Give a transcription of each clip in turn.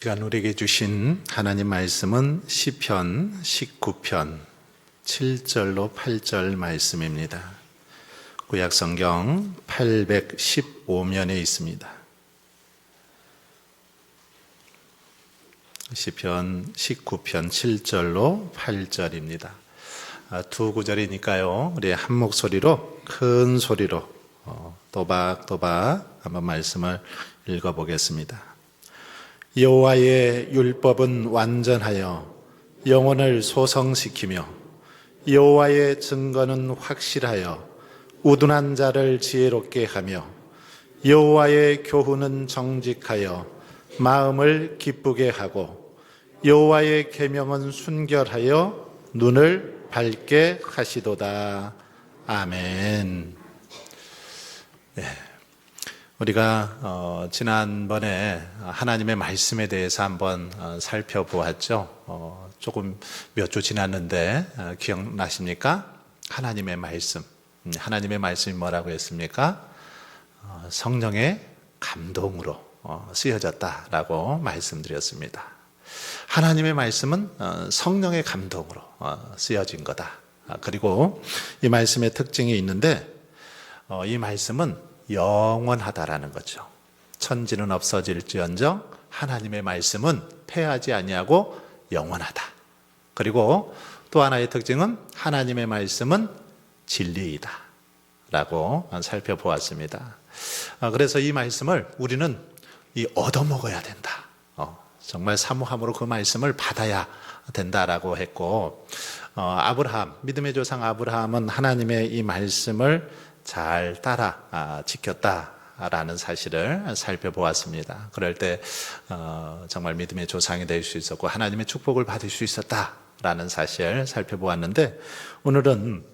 시간 우리에게 주신 하나님 말씀은 시편 19편 7절로 8절 말씀입니다. 구약 성경 815면에 있습니다. 시편 19편 7절로 8절입니다. 두 구절이니까요. 우리 한 목소리로 큰 소리로 또박또박 한번 말씀을 읽어보겠습니다. 여호와의 율법은 완전하여 영혼을 소성시키며 여호와의 증거는 확실하여 우둔한 자를 지혜롭게 하며 여호와의 교훈은 정직하여 마음을 기쁘게 하고 여호와의 계명은 순결하여 눈을 밝게 하시도다. 아멘. 네. 우리가 지난번에 하나님의 말씀에 대해서 한번 살펴보았죠. 조금 몇 주 지났는데 기억나십니까? 하나님의 말씀. 하나님의 말씀이 뭐라고 했습니까? 성령의 감동으로 쓰여졌다라고 말씀드렸습니다. 하나님의 말씀은 성령의 감동으로 쓰여진 거다. 그리고 이 말씀의 특징이 있는데 이 말씀은 영원하다라는 거죠. 천지는 없어질지언정 하나님의 말씀은 패하지 아니하고 영원하다. 그리고 또 하나의 특징은 하나님의 말씀은 진리이다 라고 살펴보았습니다. 그래서 이 말씀을 우리는 얻어먹어야 된다. 정말 사모함으로 그 말씀을 받아야 된다라고 했고, 아브라함, 믿음의 조상 아브라함은 하나님의 이 말씀을 잘 따라 지켰다라는 사실을 살펴보았습니다. 그럴 때 정말 믿음의 조상이 될 수 있었고 하나님의 축복을 받을 수 있었다라는 사실 살펴보았는데, 오늘은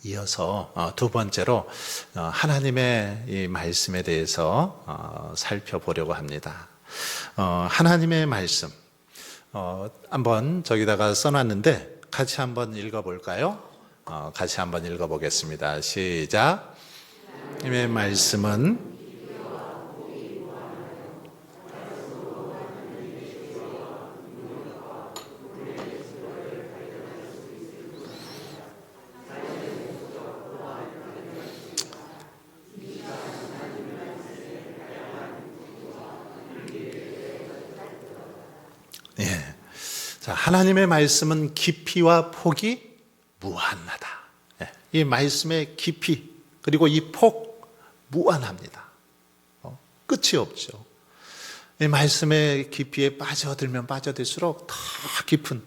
이어서 두 번째로 하나님의 이 말씀에 대해서 살펴보려고 합니다. 하나님의 말씀 한번 저기다가 써놨는데 같이 한번 읽어볼까요? 같이 한번 읽어보겠습니다. 시작. 하나님의 말씀은 자, 하나님의 말씀은 깊이와 폭이 무한하다. 이 말씀의 깊이 그리고 이 폭 무한합니다. 끝이 없죠. 이 말씀의 깊이에 빠져들면 빠져들수록 더 깊은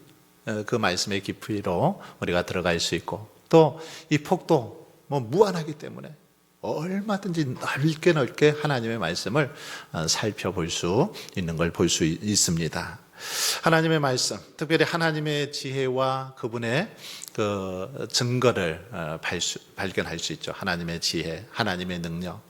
그 말씀의 깊이로 우리가 들어갈 수 있고, 또 이 폭도 무한하기 때문에 얼마든지 넓게 하나님의 말씀을 살펴볼 수 있는 걸 볼 수 있습니다. 하나님의 말씀, 특별히 하나님의 지혜와 그분의 그 증거를 발견할 수 있죠. 하나님의 지혜, 하나님의 능력,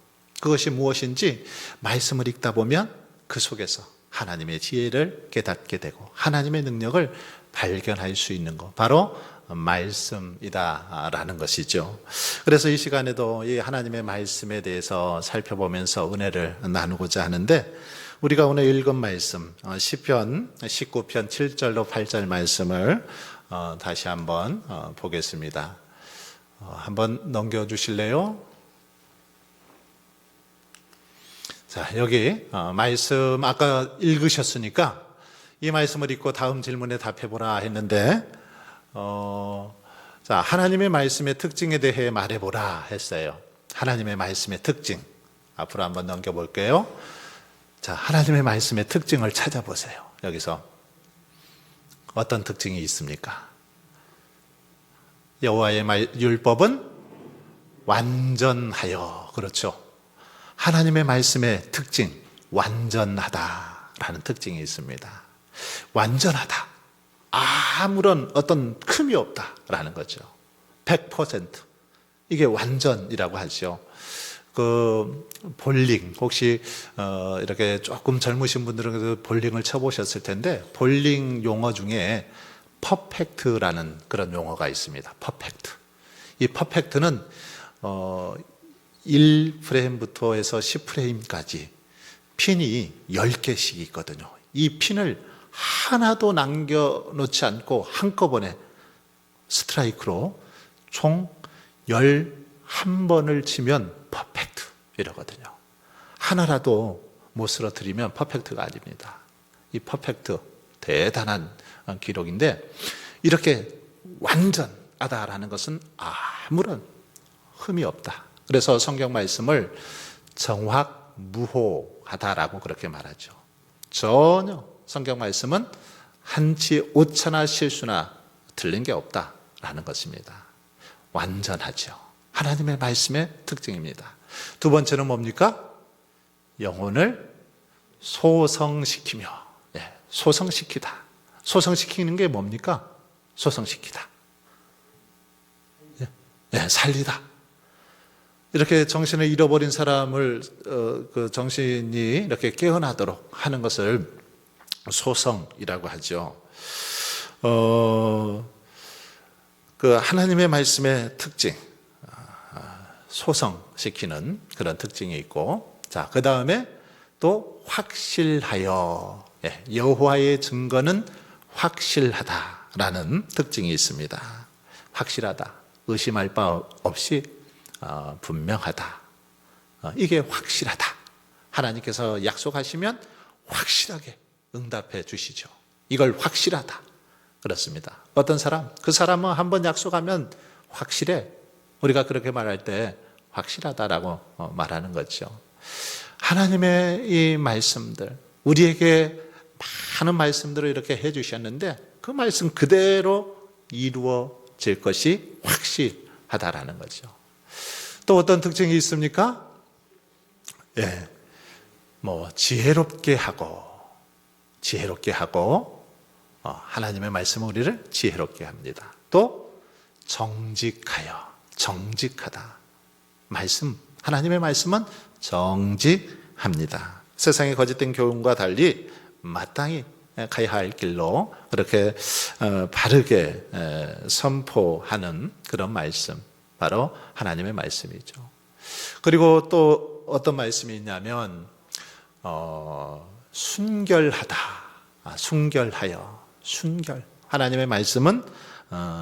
그것이 무엇인지 말씀을 읽다 보면 그 속에서 하나님의 지혜를 깨닫게 되고 하나님의 능력을 발견할 수 있는 것, 바로 말씀이다라는 것이죠. 그래서 이 시간에도 이 하나님의 말씀에 대해서 살펴보면서 은혜를 나누고자 하는데, 우리가 오늘 읽은 말씀 시편 19편 7절로 8절 말씀을 다시 한번 보겠습니다. 한번 넘겨주실래요? 자, 여기 말씀 아까 읽으셨으니까 이 말씀을 읽고 다음 질문에 답해보라 했는데, 자, 하나님의 말씀의 특징에 대해 말해보라 했어요. 하나님의 말씀의 특징 앞으로 한번 넘겨볼게요. 자, 하나님의 말씀의 특징을 찾아보세요. 여기서 어떤 특징이 있습니까? 여호와의 율법은 완전하여, 그렇죠. 하나님의 말씀의 특징, 완전하다라는 특징이 있습니다. 완전하다, 아무런 어떤 흠이 없다라는 거죠. 100%, 이게 완전이라고 하죠. 그 볼링, 혹시 이렇게 조금 젊으신 분들은 볼링을 쳐보셨을 텐데, 볼링 용어 중에 퍼펙트라는 그런 용어가 있습니다. 퍼펙트. 이 퍼펙트는 1프레임부터 해서 10프레임까지 핀이 10개씩 있거든요. 이 핀을 하나도 남겨놓지 않고 한꺼번에 스트라이크로 총 11번을 치면 퍼펙트 이러거든요. 하나라도 못 쓰러뜨리면 퍼펙트가 아닙니다. 이 퍼펙트 대단한 기록인데, 이렇게 완전하다라는 것은 아무런 흠이 없다. 그래서 성경 말씀을 정확무호하다라고 그렇게 말하죠. 전혀 성경 말씀은 한치 오차나 실수나 틀린 게 없다라는 것입니다. 완전하죠. 하나님의 말씀의 특징입니다. 두 번째는 뭡니까? 영혼을 소성시키며, 소성시키다. 소성시키는 게 뭡니까? 소성시키다. 살리다. 이렇게 정신을 잃어버린 사람을 그 정신이 이렇게 깨어나도록 하는 것을 소성이라고 하죠. 그 하나님의 말씀의 특징, 소성시키는 그런 특징이 있고, 자, 그 다음에 또 확실하여, 여호와의 증거는 확실하다라는 특징이 있습니다. 확실하다, 의심할 바 없이 분명하다. 이게 확실하다. 하나님께서 약속하시면 확실하게 응답해 주시죠. 이걸 확실하다 그렇습니다. 어떤 사람, 그 사람은 한번 약속하면 확실해. 우리가 그렇게 말할 때 확실하다라고 말하는 거죠. 하나님의 이 말씀들, 우리에게 많은 말씀들을 이렇게 해 주셨는데 그 말씀 그대로 이루어질 것이 확실하다라는 거죠. 또 어떤 특징이 있습니까? 지혜롭게 하고 하나님의 말씀은 우리를 지혜롭게 합니다. 또 정직하다. 하나님의 말씀은 정직합니다. 세상의 거짓된 교훈과 달리 마땅히 가야 할 길로 그렇게 바르게 선포하는 그런 말씀, 바로 하나님의 말씀이죠. 그리고 또 어떤 말씀이 있냐면 순결하다. 하나님의 말씀은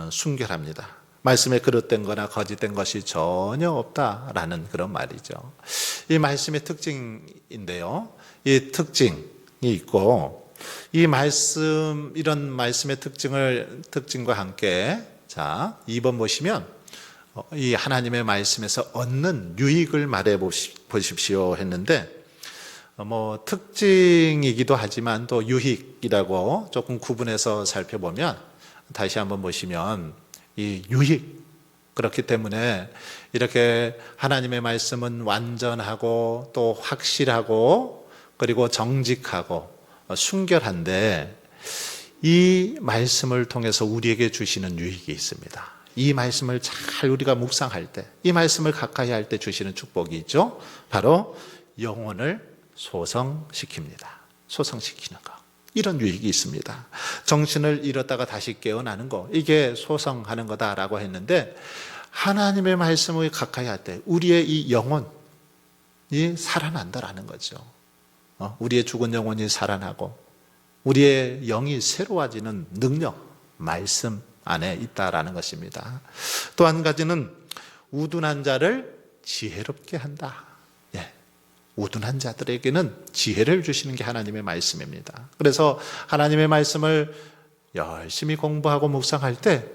순결합니다. 말씀에 그릇된 거나 거짓된 것이 전혀 없다라는 그런 말이죠. 이 말씀의 특징인데요. 이 특징이 있고, 이 말씀, 이런 말씀의 특징과 함께, 자, 2번 보시면 이 하나님의 말씀에서 얻는 유익을 말해 보십시오 했는데, 특징이기도 하지만 또 유익이라고 조금 구분해서 살펴보면, 다시 한번 보시면 이 유익, 그렇기 때문에 이렇게 하나님의 말씀은 완전하고 또 확실하고 그리고 정직하고 순결한데, 이 말씀을 통해서 우리에게 주시는 유익이 있습니다. 이 말씀을 잘 우리가 묵상할 때, 이 말씀을 가까이 할 때 주시는 축복이 있죠. 바로 영혼을 소성시킵니다. 소성시키는 거. 이런 유익이 있습니다. 정신을 잃었다가 다시 깨어나는 거, 이게 소성하는 거다라고 했는데, 하나님의 말씀을 가까이 할 때 우리의 이 영혼이 살아난다라는 거죠. 우리의 죽은 영혼이 살아나고 우리의 영이 새로워지는 능력, 말씀 안에 있다라는 것입니다. 또 한 가지는 우둔한 자를 지혜롭게 한다. 우둔한 자들에게는 지혜를 주시는 게 하나님의 말씀입니다. 그래서 하나님의 말씀을 열심히 공부하고 묵상할 때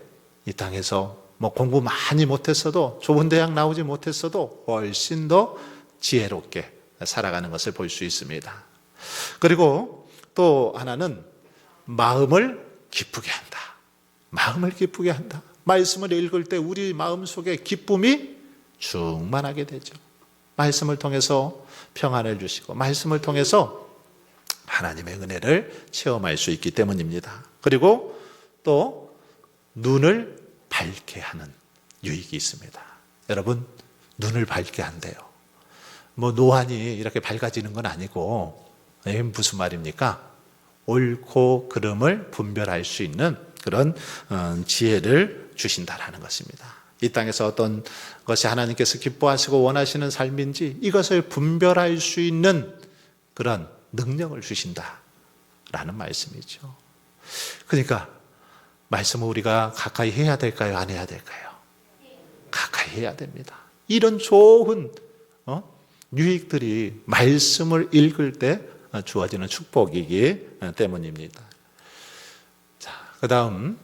이 땅에서 공부 많이 못했어도, 좋은 대학 나오지 못했어도 훨씬 더 지혜롭게 살아가는 것을 볼 수 있습니다. 그리고 또 하나는 마음을 기쁘게 한다. 마음을 기쁘게 한다. 말씀을 읽을 때 우리 마음속에 기쁨이 충만하게 되죠. 말씀을 통해서 평안을 주시고 말씀을 통해서 하나님의 은혜를 체험할 수 있기 때문입니다. 그리고 또 눈을 밝게 하는 유익이 있습니다. 여러분, 눈을 밝게 한대요. 노안이 이렇게 밝아지는 건 아니고, 이게 무슨 말입니까? 옳고 그름을 분별할 수 있는 그런 지혜를 주신다라는 것입니다. 이 땅에서 어떤 것이 하나님께서 기뻐하시고 원하시는 삶인지 이것을 분별할 수 있는 그런 능력을 주신다라는 라는 말씀이죠. 그러니까 말씀을 우리가 가까이 해야 될까요? 안 해야 될까요? 가까이 해야 됩니다. 이런 좋은 유익들이 말씀을 읽을 때 주어지는 축복이기 때문입니다. 자, 그 다음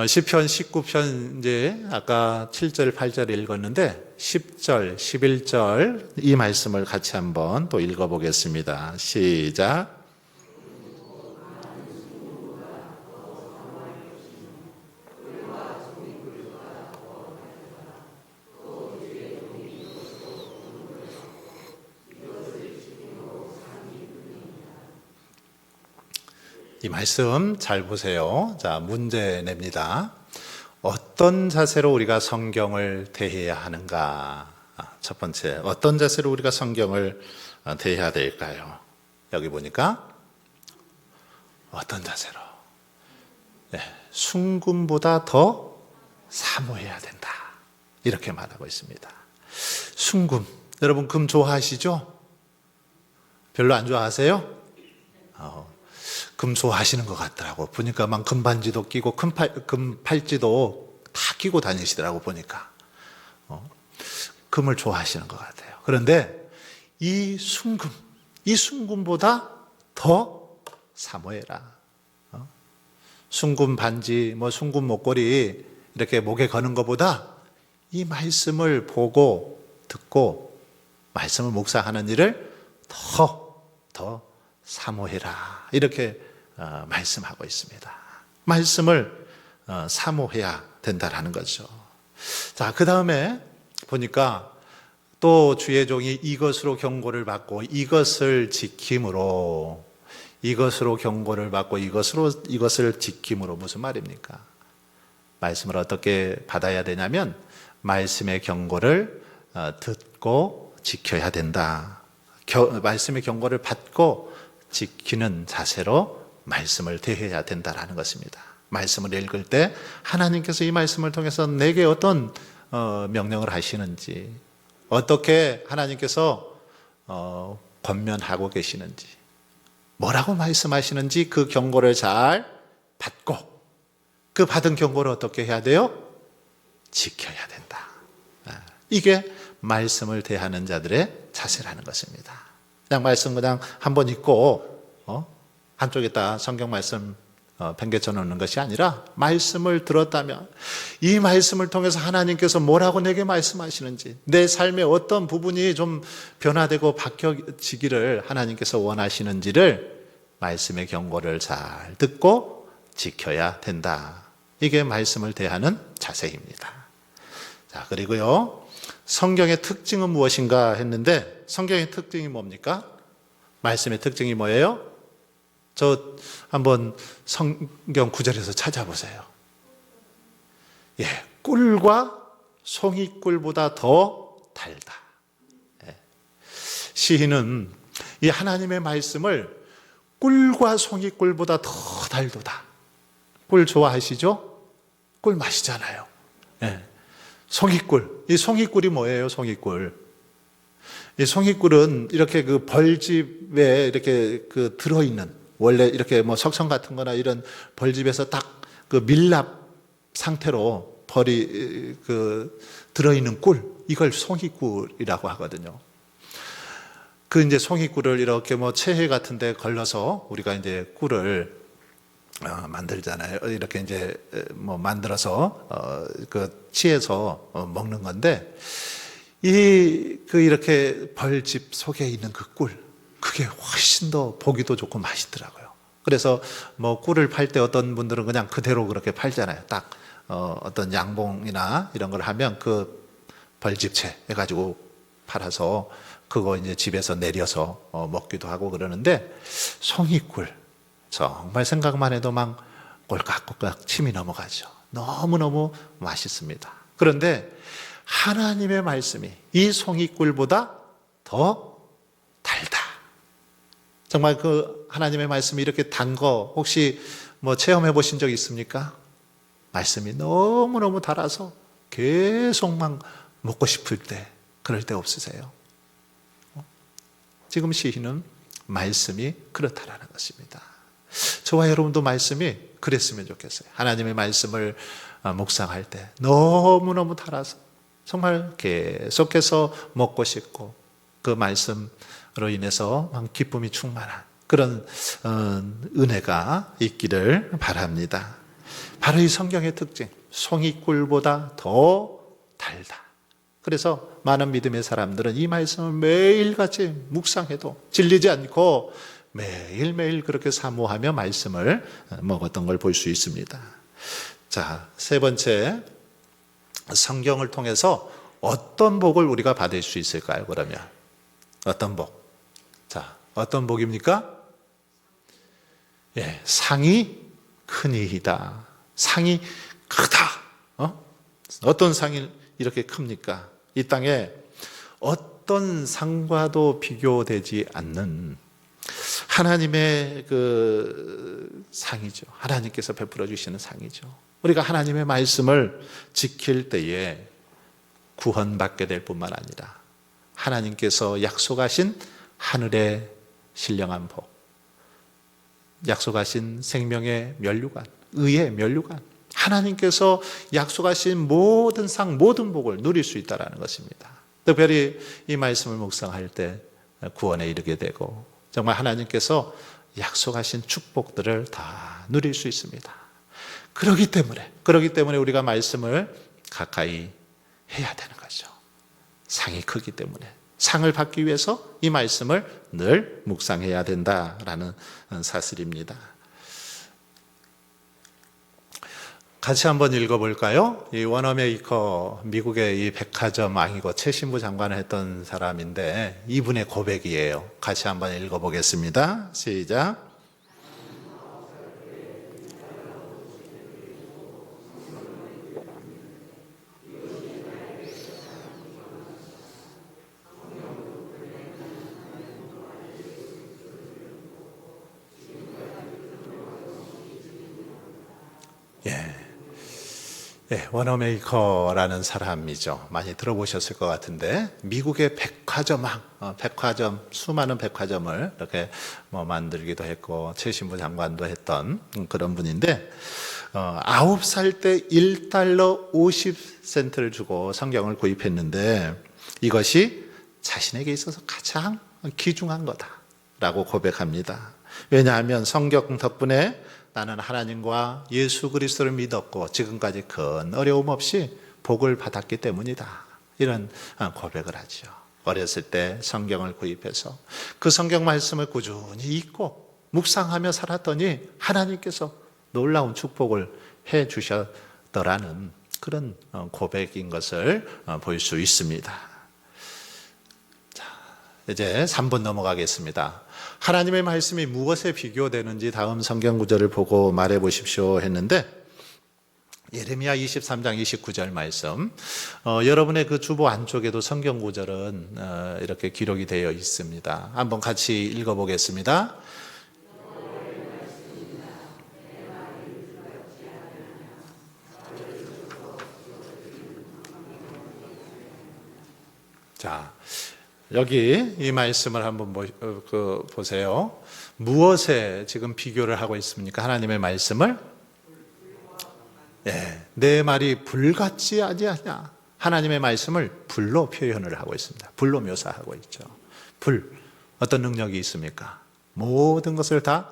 시편 19편 이제 아까 7절 8절 읽었는데 10절 11절 이 말씀을 같이 한번 또 읽어보겠습니다. 시작. 이 말씀 잘 보세요. 자, 문제 냅니다. 어떤 자세로 우리가 성경을 대해야 하는가? 첫 번째, 어떤 자세로 우리가 성경을 대해야 될까요? 여기 보니까 어떤 자세로? 네, 순금보다 더 사모해야 된다. 이렇게 말하고 있습니다. 순금, 여러분 금 좋아하시죠? 별로 안 좋아하세요? 금 좋아하시는 것 같더라고. 보니까 막 금반지도 끼고 금 팔찌도 다 끼고 다니시더라고 보니까. 금을 좋아하시는 것 같아요. 그런데 이 순금보다 더 사모해라. 순금 반지, 순금 목걸이 이렇게 목에 거는 것보다 이 말씀을 보고 듣고 말씀을 묵상하는 일을 더 사모해라. 이렇게 말씀하고 있습니다. 말씀을 사모해야 된다라는 거죠. 자, 그 다음에 보니까 또 주의 종이 이것으로 경고를 받고 이것을 지킴으로 이것을 지킴으로 무슨 말입니까? 말씀을 어떻게 받아야 되냐면 말씀의 경고를 듣고 지켜야 된다. 말씀의 경고를 받고 지키는 자세로 말씀을 대해야 된다라는 것입니다. 말씀을 읽을 때 하나님께서 이 말씀을 통해서 내게 어떤 명령을 하시는지, 어떻게 하나님께서 권면하고 계시는지, 뭐라고 말씀하시는지 그 경고를 잘 받고 그 받은 경고를 어떻게 해야 돼요? 지켜야 된다. 이게 말씀을 대하는 자들의 자세라는 것입니다. 그냥 한번 읽고 한쪽에다 성경 말씀 팽개쳐 놓는 것이 아니라 말씀을 들었다면 이 말씀을 통해서 하나님께서 뭐라고 내게 말씀하시는지, 내 삶의 어떤 부분이 좀 변화되고 바뀌어지기를 하나님께서 원하시는지를 말씀의 경고를 잘 듣고 지켜야 된다. 이게 말씀을 대하는 자세입니다. 자, 그리고요, 성경의 특징은 무엇인가 했는데 성경의 특징이 뭡니까? 말씀의 특징이 뭐예요? 저 한번 성경 구절에서 찾아보세요. 꿀과 송이꿀보다 더 달다. 시인은 이 하나님의 말씀을 꿀과 송이꿀보다 더 달도다. 꿀 좋아하시죠? 꿀 마시잖아요. 송이꿀. 이 송이꿀이 뭐예요? 송이꿀. 이 송이꿀은 이렇게 그 벌집에 이렇게 그 들어있는, 원래 이렇게 석청 같은 거나 이런 벌집에서 딱 그 밀랍 상태로 벌이 들어있는 꿀, 이걸 송이꿀이라고 하거든요. 그 이제 송이꿀을 이렇게 체해 같은 데 걸러서 우리가 이제 꿀을 만들잖아요. 이렇게 이제 만들어서 그 치해서 먹는 건데, 이렇게 벌집 속에 있는 그 꿀, 그게 훨씬 더 보기도 좋고 맛있더라고요. 그래서 꿀을 팔 때 어떤 분들은 그냥 그대로 그렇게 팔잖아요. 딱 어떤 양봉이나 이런 걸 하면 그 벌집채 해가지고 팔아서 그거 이제 집에서 내려서 먹기도 하고 그러는데, 송이꿀 정말 생각만 해도 막 꼴깍꼴깍 침이 넘어가죠. 너무너무 맛있습니다. 그런데 하나님의 말씀이 이 송이꿀보다 더 달다. 정말 그 하나님의 말씀이 이렇게 단 거 혹시 체험해 보신 적 있습니까? 말씀이 너무너무 달아서 계속 막 먹고 싶을 때, 그럴 때 없으세요? 지금 시인은 말씀이 그렇다라는 것입니다. 저와 여러분도 말씀이 그랬으면 좋겠어요. 하나님의 말씀을 묵상할 때 너무너무 달아서 정말 계속해서 먹고 싶고 그 말씀으로 인해서 기쁨이 충만한 그런 은혜가 있기를 바랍니다. 바로 이 성경의 특징, 송이꿀보다 더 달다. 그래서 많은 믿음의 사람들은 이 말씀을 매일같이 묵상해도 질리지 않고 매일매일 그렇게 사모하며 말씀을 먹었던 걸 볼 수 있습니다. 자, 세 번째, 성경을 통해서 어떤 복을 우리가 받을 수 있을까요? 그러면 어떤 복? 자, 어떤 복입니까? 예, 상이 크니이다. 상이 크다. 어떤 상이 이렇게 큽니까? 이 땅에 어떤 상과도 비교되지 않는 하나님의 그 상이죠. 하나님께서 베풀어 주시는 상이죠. 우리가 하나님의 말씀을 지킬 때에 구원받게 될 뿐만 아니라 하나님께서 약속하신 하늘의 신령한 복, 약속하신 생명의 면류관, 의의 면류관, 하나님께서 약속하신 모든 상, 모든 복을 누릴 수 있다는 것입니다. 특별히 이 말씀을 묵상할 때 구원에 이르게 되고 정말 하나님께서 약속하신 축복들을 다 누릴 수 있습니다. 그렇기 때문에 우리가 말씀을 가까이 해야 되는 거죠. 상이 크기 때문에 상을 받기 위해서 이 말씀을 늘 묵상해야 된다라는 사실입니다. 같이 한번 읽어볼까요? 이 워너메이커, 미국의 이 백화점 왕이고 최신부 장관을 했던 사람인데 이분의 고백이에요. 같이 한번 읽어보겠습니다. 시작. 워너메이커라는 사람이죠. 많이 들어보셨을 것 같은데 미국의 백화점왕, 백화점, 수많은 백화점을 이렇게 만들기도 했고 최신부 장관도 했던 그런 분인데 9살 때 1달러 50센트를 주고 성경을 구입했는데 이것이 자신에게 있어서 가장 귀중한 거다라고 고백합니다. 왜냐하면 성경 덕분에 나는 하나님과 예수 그리스도를 믿었고 지금까지 큰 어려움 없이 복을 받았기 때문이다. 이런 고백을 하죠. 어렸을 때 성경을 구입해서 그 성경 말씀을 꾸준히 읽고 묵상하며 살았더니 하나님께서 놀라운 축복을 해 주셨더라는 그런 고백인 것을 볼 수 있습니다. 자, 이제 3분 넘어가겠습니다. 하나님의 말씀이 무엇에 비교되는지 다음 성경 구절을 보고 말해 보십시오 했는데 예레미야 23장 29절 말씀, 여러분의 그 주보 안쪽에도 성경 구절은 이렇게 기록이 되어 있습니다. 한번 같이 읽어보겠습니다. 자, 여기 이 말씀을 한번 보세요. 무엇에 지금 비교를 하고 있습니까? 하나님의 말씀을? 내 말이 불같지 아니하냐. 하나님의 말씀을 불로 표현을 하고 있습니다. 불로 묘사하고 있죠. 불, 어떤 능력이 있습니까? 모든 것을 다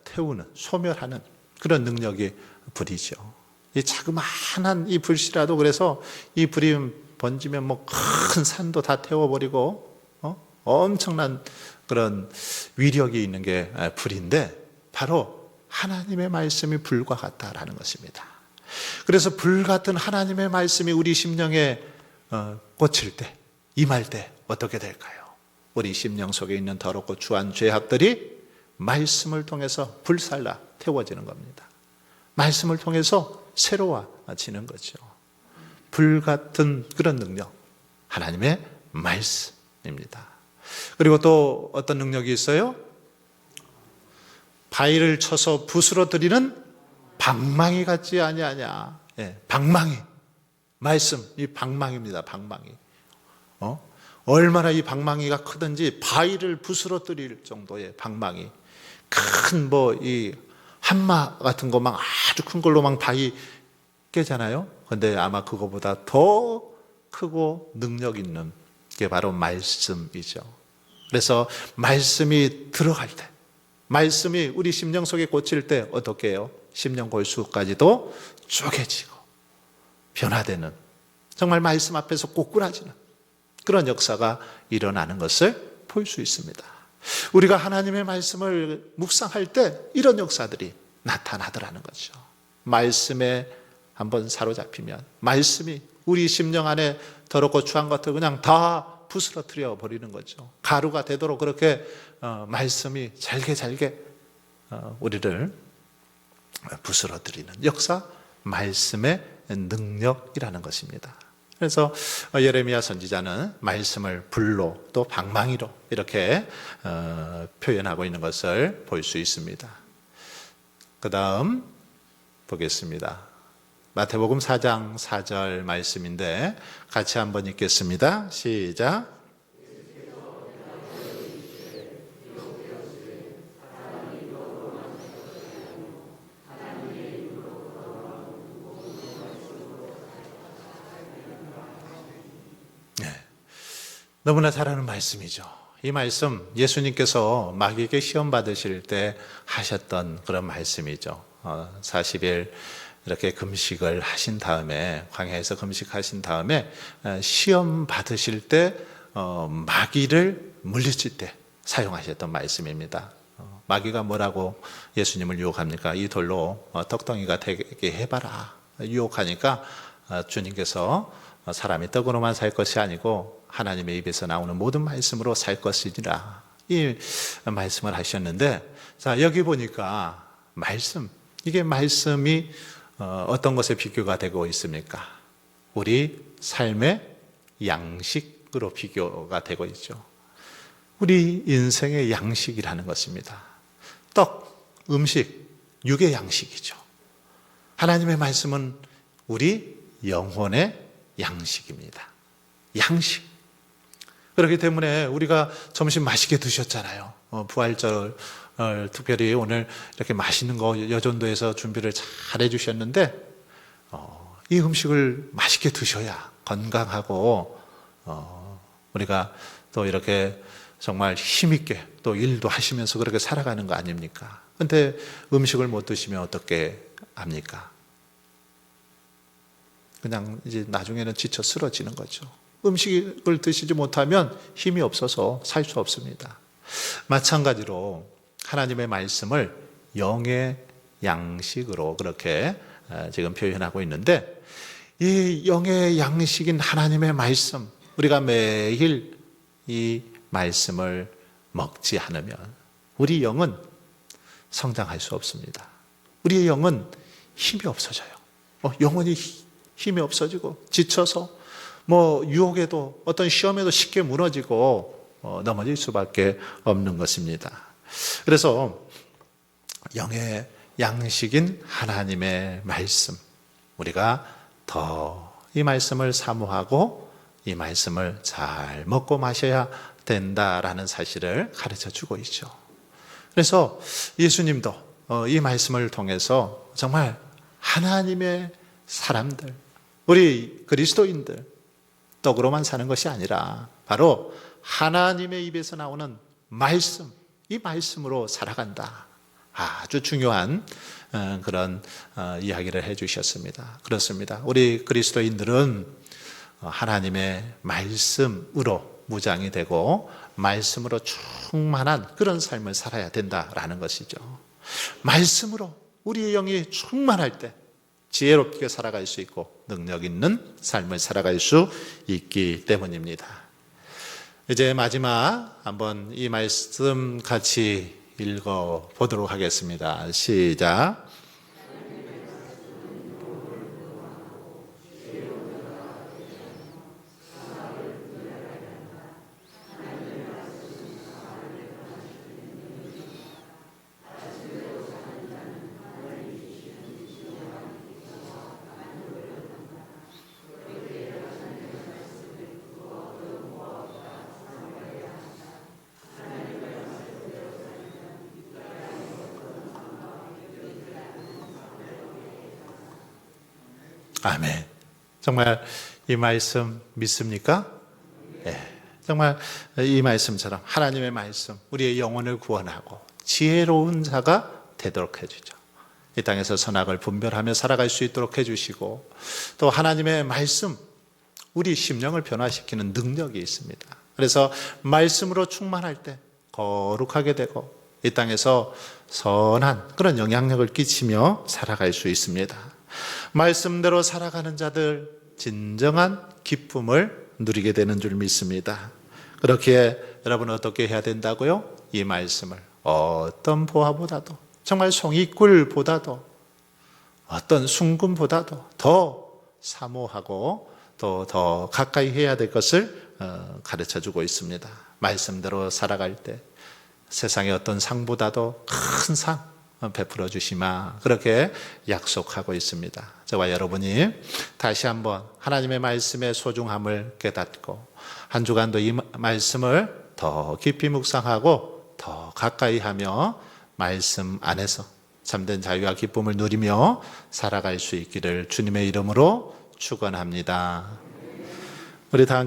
태우는, 소멸하는 그런 능력이 불이죠. 이 자그마한 이 불씨라도 그래서 이 불이 번지면 큰 산도 다 태워버리고 엄청난 그런 위력이 있는 게 불인데 바로 하나님의 말씀이 불과 같다라는 것입니다. 그래서 불 같은 하나님의 말씀이 우리 심령에 꽂힐 때, 임할 때 어떻게 될까요? 우리 심령 속에 있는 더럽고 추한 죄악들이 말씀을 통해서 불살라 태워지는 겁니다. 말씀을 통해서 새로워지는 거죠. 불 같은 그런 능력, 하나님의 말씀입니다. 그리고 또 어떤 능력이 있어요? 바위를 쳐서 부스러뜨리는 방망이 같지 아니하냐. 방망이, 말씀, 이 방망이입니다. 방망이. 얼마나 이 방망이가 크든지 바위를 부스러뜨릴 정도의 방망이. 큰 이 한마 같은 거 막 아주 큰 걸로 막 바위 깨잖아요. 근데 아마 그거보다 더 크고 능력 있는 게 바로 말씀이죠. 그래서 말씀이 들어갈 때, 말씀이 우리 심령 속에 꽂힐 때 어떻게 해요? 심령 골수까지도 쪼개지고 변화되는, 정말 말씀 앞에서 꼬꾸라지는 그런 역사가 일어나는 것을 볼 수 있습니다. 우리가 하나님의 말씀을 묵상할 때 이런 역사들이 나타나더라는 거죠. 말씀에 한번 사로잡히면 말씀이 우리 심령 안에 더럽고 추한 것들 그냥 다 부스러뜨려 버리는 거죠. 가루가 되도록 그렇게 말씀이 잘게 우리를 부스러뜨리는 역사, 말씀의 능력이라는 것입니다. 그래서 예레미야 선지자는 말씀을 불로 또 방망이로 이렇게 표현하고 있는 것을 볼 수 있습니다. 그 다음 보겠습니다. 마태복음 4장 4절 말씀인데 같이 한번 읽겠습니다. 시작. 너무나 잘 아는 말씀이죠. 이 말씀 예수님께서 마귀에게 시험 받으실 때 하셨던 그런 말씀이죠. 40일 이렇게 금식을 하신 다음에, 광야에서 금식하신 다음에 시험 받으실 때 마귀를 물리칠 때 사용하셨던 말씀입니다. 마귀가 뭐라고 예수님을 유혹합니까? 이 돌로 떡덩이가 되게 해봐라 유혹하니까 주님께서 사람이 떡으로만 살 것이 아니고 하나님의 입에서 나오는 모든 말씀으로 살 것이니라, 이 말씀을 하셨는데, 자 여기 보니까 말씀, 이게 말씀이 어떤 것에 비교가 되고 있습니까? 우리 삶의 양식으로 비교가 되고 있죠. 우리 인생의 양식이라는 것입니다. 떡, 음식, 육의 양식이죠. 하나님의 말씀은 우리 영혼의 양식입니다. 양식. 그렇기 때문에 우리가 점심 맛있게 드셨잖아요. 부활절 특별히 오늘 이렇게 맛있는 거 여전도에서 준비를 잘 해주셨는데 이 음식을 맛있게 드셔야 건강하고 우리가 또 이렇게 정말 힘있게 또 일도 하시면서 그렇게 살아가는 거 아닙니까? 근데 음식을 못 드시면 어떻게 합니까? 그냥 이제 나중에는 지쳐 쓰러지는 거죠. 음식을 드시지 못하면 힘이 없어서 살 수 없습니다. 마찬가지로 하나님의 말씀을 영의 양식으로 그렇게 지금 표현하고 있는데, 이 영의 양식인 하나님의 말씀, 우리가 매일 이 말씀을 먹지 않으면 우리 영은 성장할 수 없습니다. 우리의 영은 힘이 없어져요. 영혼이 힘이 없어지고 지쳐서 유혹에도 어떤 시험에도 쉽게 무너지고 넘어질 수밖에 없는 것입니다. 그래서 영의 양식인 하나님의 말씀, 우리가 더 이 말씀을 사모하고 이 말씀을 잘 먹고 마셔야 된다라는 사실을 가르쳐 주고 있죠. 그래서 예수님도 이 말씀을 통해서 정말 하나님의 사람들, 우리 그리스도인들 떡으로만 사는 것이 아니라 바로 하나님의 입에서 나오는 말씀, 이 말씀으로 살아간다. 아주 중요한 그런 이야기를 해주셨습니다. 그렇습니다. 우리 그리스도인들은 하나님의 말씀으로 무장이 되고 말씀으로 충만한 그런 삶을 살아야 된다라는 것이죠. 말씀으로 우리의 영이 충만할 때 지혜롭게 살아갈 수 있고 능력 있는 삶을 살아갈 수 있기 때문입니다. 이제 마지막 한번 이 말씀 같이 읽어 보도록 하겠습니다. 시작. 아멘. 정말 이 말씀 믿습니까? 정말 이 말씀처럼 하나님의 말씀 우리의 영혼을 구원하고 지혜로운 자가 되도록 해주죠. 이 땅에서 선악을 분별하며 살아갈 수 있도록 해주시고, 또 하나님의 말씀 우리 심령을 변화시키는 능력이 있습니다. 그래서 말씀으로 충만할 때 거룩하게 되고 이 땅에서 선한 그런 영향력을 끼치며 살아갈 수 있습니다. 말씀대로 살아가는 자들 진정한 기쁨을 누리게 되는 줄 믿습니다. 그렇기에 여러분 어떻게 해야 된다고요? 이 말씀을 어떤 보화보다도, 정말 송이꿀보다도, 어떤 순금보다도 더 사모하고 또 더 가까이 해야 될 것을 가르쳐주고 있습니다. 말씀대로 살아갈 때 세상의 어떤 상보다도 큰 상 베풀어 주시마, 그렇게 약속하고 있습니다. 저와 여러분이 다시 한번 하나님의 말씀의 소중함을 깨닫고 한 주간도 이 말씀을 더 깊이 묵상하고 더 가까이 하며 말씀 안에서 참된 자유와 기쁨을 누리며 살아갈 수 있기를 주님의 이름으로 축원합니다. 우리 다